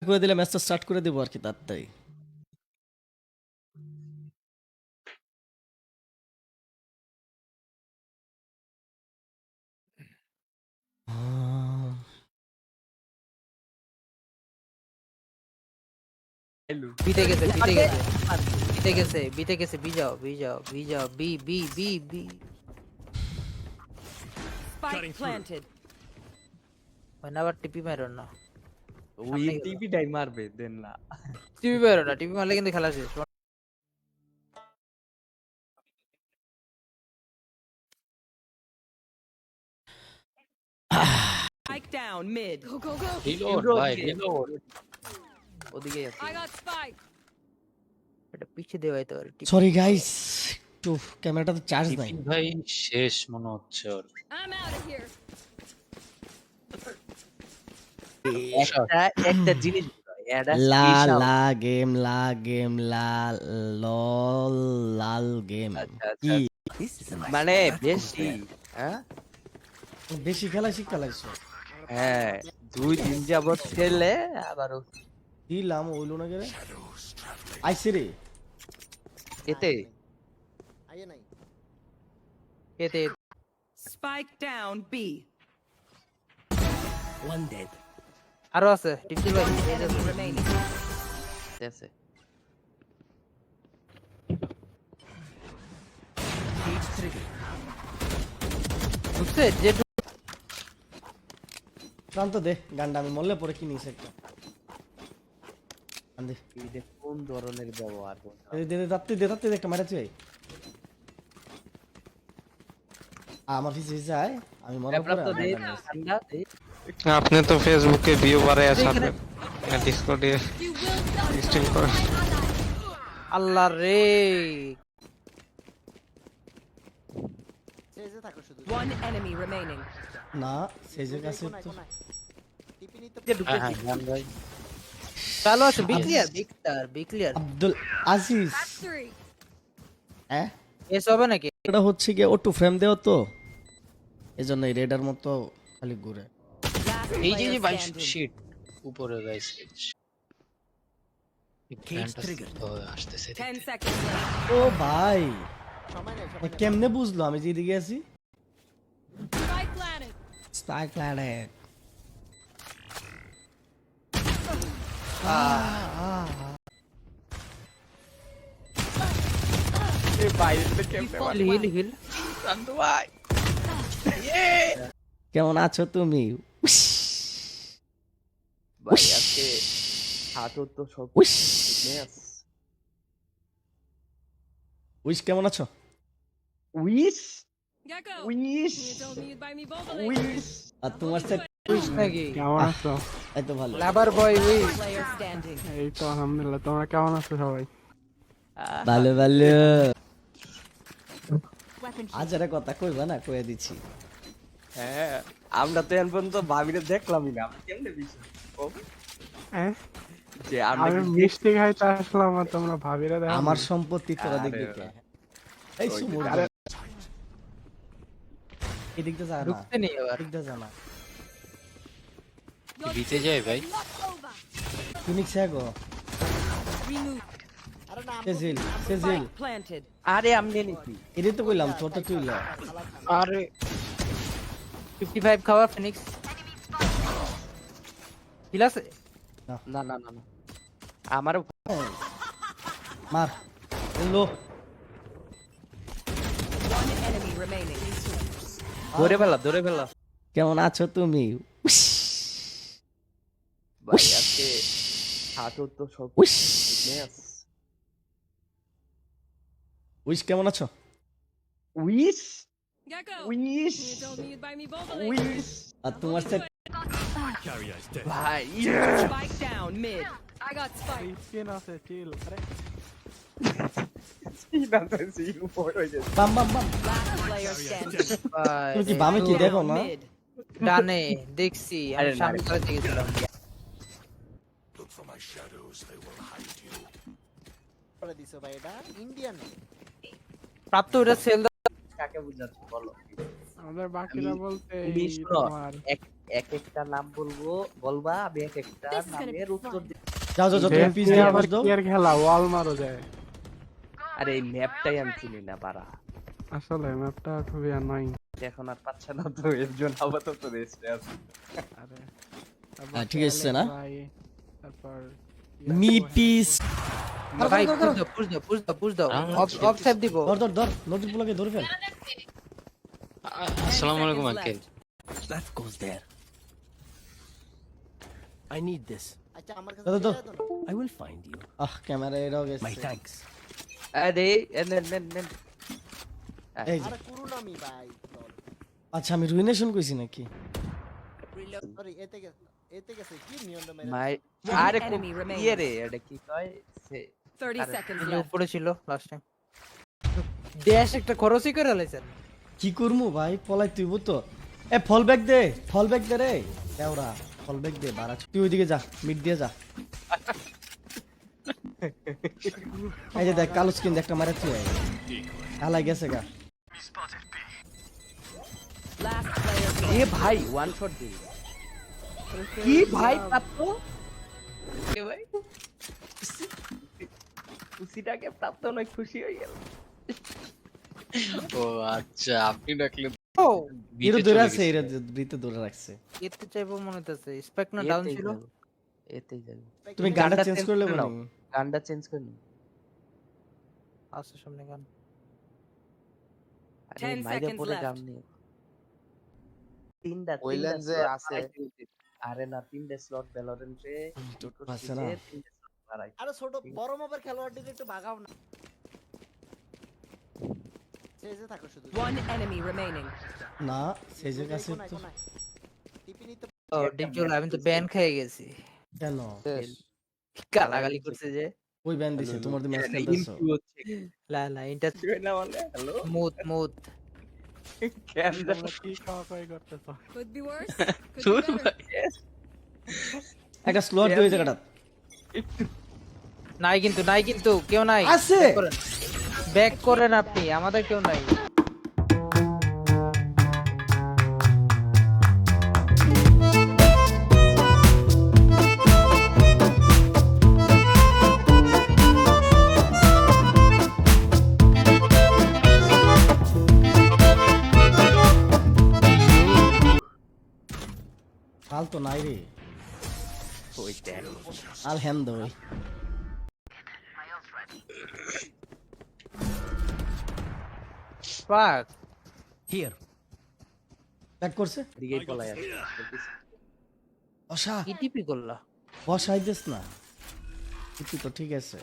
করে দিলে ম্যাচটা স্টার্ট করে দেবো আর কি তাড়াতাড়ি। বিতে গেছে বিতে গেছে বিতে গেছে বিতে গেছে বি যাও বি যাও বি যাও B B B B Spike planted. মানে আবার টিপি মারো না ওই টিপিটাই মারবে দেন না। টিপি মারো না টিপি মারলে কিন্তু খেলা শেষ Spike down mid. Go go go. Reload ভাই রিলোড ওদিকে আছে। I got spike. এটা পিছে দেওয়াই তো টিপি সরি গাইস, একটু ক্যামেরাটাতে চার্জ নাই। টিফিন ভাই শেষ মনে হচ্ছে ওর। I'm out of here. একটা জিনিস এটা লা স্পেশাল। লা গেম লা গেম লা লল লাল গেম আচ্ছা, কি মানে বেশি হ্যাঁ বেশি খেলা শিখালাইছো হ্যাঁ 2 দিন যাবত খেলে আবারও দিলাম ওইলো না গেলে আইছে রে। এতে এতে Spike down B. One dead. আরো আছে টিপি ভাই Enemy remaining. আছে বুঝছে যে প্রান্ত দে গান্ডা, আমি মরলে পরে কি নিস একটা আন্দে এটা কোন ধরনের ব্যবহার দে দে তাতে একটা মারাচ্ছি ভাই। আমার পিছে পিছে আয়, আমি মরার পরে প্রাপ্ত আমার দেই গান্ডা আছে। ঠান্ডা দেই আপনি তো ফেসবুকে ভিউ বাড়ায় ছাড়বেন, ডিসকর্ডে স্ট্রিম করেন। আল্লাহ রে One enemy remaining. না সেজের কাছে তো হ্যাঁ হ্যাঁ গান ভাই। চালু আছে B clear B clear Abdul Aziz Three. হ্যাঁ এস হবে নাকি এটা হচ্ছে গিয়ে ও টু ফ্রেম দেও তো, এজন্য এই রেডার মতো খালি ঘুরে। Last এই যে player ভাই standing. শিট উপরে গাইস আসতেছে 10 seconds left. ও ভাই কেমনে বুঝলো আমি যেদিকে আছি? Spike planted. স্পাইক প্ল্যানেট এ ভাই এটা কেমনে হিল হিল শান্তু ভাই কেমন আছো তুমি? ভাই আজকে হাতও তো সব উইশ ম্যাচ উইশ কেমন আছো? Wish Gecko. Wish You don't need by me both. Wish আর তোমার সাথে উইশ নাকি কেমন আছো? এই তো ভালো। Lover boy wish Player standing. এই তো আলহামদুলিল্লাহ, তোমরা কেমন আছো সবাই? ভালো ভালো। আজ একটা কথা কইবা না, কইয়া দিচ্ছি। হ্যাঁ আমরা তো এখন পর্যন্ত ভাবিরে দেখলামই না, আমরা কেমনে বিশ্বাস করব হ্যাঁ, যে আমরা আমি কি মিষ্টি খাইতে আসলাম আর তোমরা ভাবিরা দেখো। আমার সম্পত্তি তোরা আরে দেখবি কে? এই ওই সুমুর আরে এদিকটা যা না, ঢুকতে নেই আবার এদিকটা যা না। দিতে যায় ভাই। ফিনিক্স আগো Remove. সেজিল Spike planted. আরে আমি নিছি এটাই তো কইলাম তোর তো তুই ল। আরে 55 খাওয়া ফিনিক্স হিল আছে না না না না আমার মার লো One enemy remaining. ধরে ফেলা কেমন আছো তুমি? ভাই আজকে হাতও তো সব উইশ ম্যাচ উইশ কেমন আছো? Wish Gecko. Wish You don't need by me both. Wish আর তোমার সাথে ভাই Spike down mid. I got spike. Skin আছে চিল। আরে বাম বাম বাম। Last player standing. তুমি কি বামে কি দেখো না? Mid. ডানে দেখছি আমি আরে না, সামনে করে গেছিলাম প্রাপ্ত ওটা সেল কাকে বুঝাচ্ছ বলো আমাদের বাকিরা বলতে তুমি এই শোনো, তোমার এক একটা নাম বলবো, বলবা আমি এক একটা This is gonna নামের be উত্তর fun. দিব। যাও যাও যাও, তুমি পিস দিয়ে আবার বস দাও। কি আর খেলা ওয়াল মারো যায় আরে এই ম্যাপটাই আমি চিনি না বাড়া, আসলে ম্যাপটা খুবই অ্যানোয়িং এখন আর পাচ্ছে না তো, এর জন্য আপাতত রেস্টে আছে। আরে হ্যাঁ, ঠিক আছে না? তারপর মি পিস ভাই পুশ দাও অফ সেভ দিব। ধর ধর ধর, নতুন পোলাকে ধরে ফেল। আসসালামু আলাইকুম seconds uncle. left. That goes there. I need this. ধর ধর, I will find you. Camera এরাও গেছে। My thanks. আরে নেন এই যে। আচ্ছা, আমি রুইনেশন কইছি নাকি? মাই, One আরে enemy remaining. ইয়ে রে, এটা কি কয় সে 30 seconds এই যে left. উপরে ছিল লাস্ট টাইম ড্যাশ একটা খরচই করে লাইছেন। কি করমু ভাই, পলাই তুইব তো। ফল ব্যাক দে রে দেওরা, ফল ব্যাক দে বাড়া। তুই ওইদিকে যা, মিড দিয়ে যা। এই যে দেখ, কালো স্কিন একটা মারে তুই হালাই গেছে গা। Last player এ ভাই ওয়ান শট দি। কি ভাই প্রাপ্ত? এ ভাই খুশিটাকে প্রাপ্ত নয়, খুশি হয়ে গেল। ও আচ্ছা, আপনি ডাকলেন। ও এর বিতে ধরে চলে আছে, গেছে। এর ব্রিতে ধরে রাখছে। এতে চাইবো মনে হচ্ছে স্পেক না ডাউন ছিল। এতেই যাবে। তুমি গানটা গানটা চেঞ্জ change করলে করে নাও। বলি। গানটা চেঞ্জ করে নাও। আসছে সামনে গান। আরে 10 মাইরে seconds পড়ে left. গান নিয়ে। তিনটা ওইল্যান্ডসে slot আছে। বাড়াইতে হইছে। আরে না, তিনটা স্লট ভ্যালোরেন্টে পারছে না। তিনটা slot বাড়াই। আরে ছোট বড় মাপের খেলোয়াড়দের একটু ভাগাও না, সেজে থাকো শুধু। One enemy remaining. না, সেজের কাছে তো টিপি নিতে ও ডিপজল আমি তো ব্যান খেয়ে গেছি। কেন? গালাগালি করছে যে ওই ব্যান দিছে, তোমার তো ম্যাচ খেলতেছো। ইনফিউ হচ্ছে। লা ইন্টার কি না বলে হ্যালো মুদ কেন জানো? তোমরা কি খাওয়া খাওয়াই করতেছো Could be worse. Could be better. একটা স্লট দিয়ে ওই জায়গাটা নাই কিন্তু কেউ নাই। আছে। ব্যাক করেন আপনি, আমাদের কেউ নাই। আল তো নাই রে, ওই দেখ আল হ্যান দো। ফাক Here. ব্যাক করছে। দিকে পলাই আছে। অসা কি টিপি করলা? বসাই দিস না, তুই তো ঠিক আছে।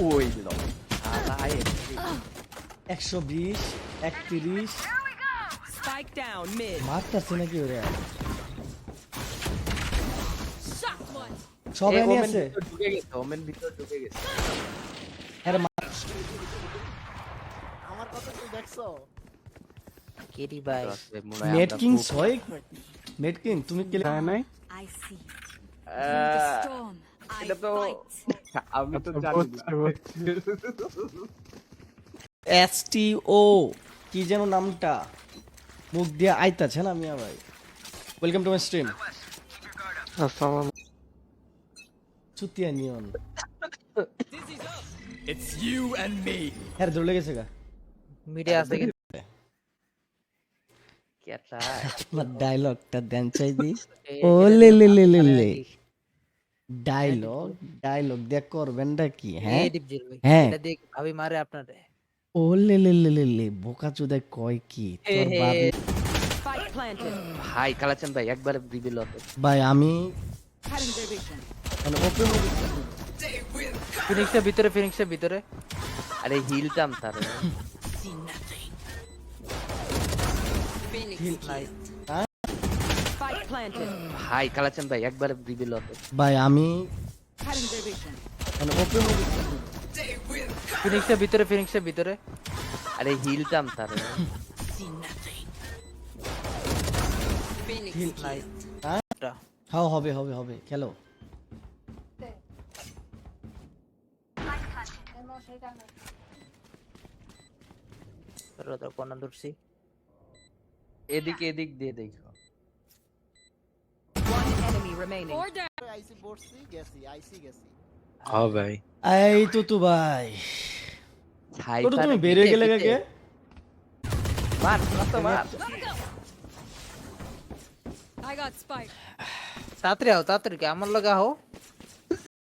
ওই ল আলাই 120 31 Spike down mid. মারতাছে নাকি ওরে? Shot one. সব এই এনে ওমেন আছে। ভিতর ঢুকে গেছে, ওমেন ভিতর ঢুকে গেছে। আরে আমার কথা তুই দেখছো? কেডি ভাই নেট কিং ছয়, নেট কিং তুমি কে? যায় নাই I see. Ah, Storm. I এটা তো fight. আমি তো জানি না। STO কি যেন নামটা মুখ দিয়ে আইতাছে না মিয়া ভাই। Welcome to my stream. আসসালামু চুতিয়া নিয়ন It's you and me. হ্যাঁ ধরে লেগেছে গা। মিডিয়া আছে কিন্তু কেটা আমার ডায়লগটা দেন চাই দি। এই- ও লে লে লে লে লে ডায়লগ দেখ করবেনটা কি? হ্যাঁ এই ডিপজল ভাই হ্যাঁ। এটা দেখ ভাবি মারে আপনারে। ও লে লে লে লে লে বোকা চোদায় কয় কি তোর হে। বাবি? Spike planted. ভাই কালাচান ভাই একবার রিভিল হতো। ভাই আমি Cutting their vision. মানে ওপেন ফিনিক্সের ভিতরে আরে হিলটাম তার নাই। Spike planted. ভাই কালাচান ভাই একবার রিভিল হতো। ভাই আমি Cutting their vision. মানে ওপেন ফিনিক্সের ভিতরে আরে হিলটাম তার নাই। হাও হবে হবে হবে খেলো। তোরা তো কোন দূরছি এদিক দিয়ে দেখো। One enemy remaining. আইসি বসছি গেছি আইসি গেছি হ্যাঁ ভাই এই তো ভাই তো তুমি বের হয়ে গেলে কে মার মার। I got spike. তাড়াতাড়ি আও তাড়াতাড়ি আমার লগে আও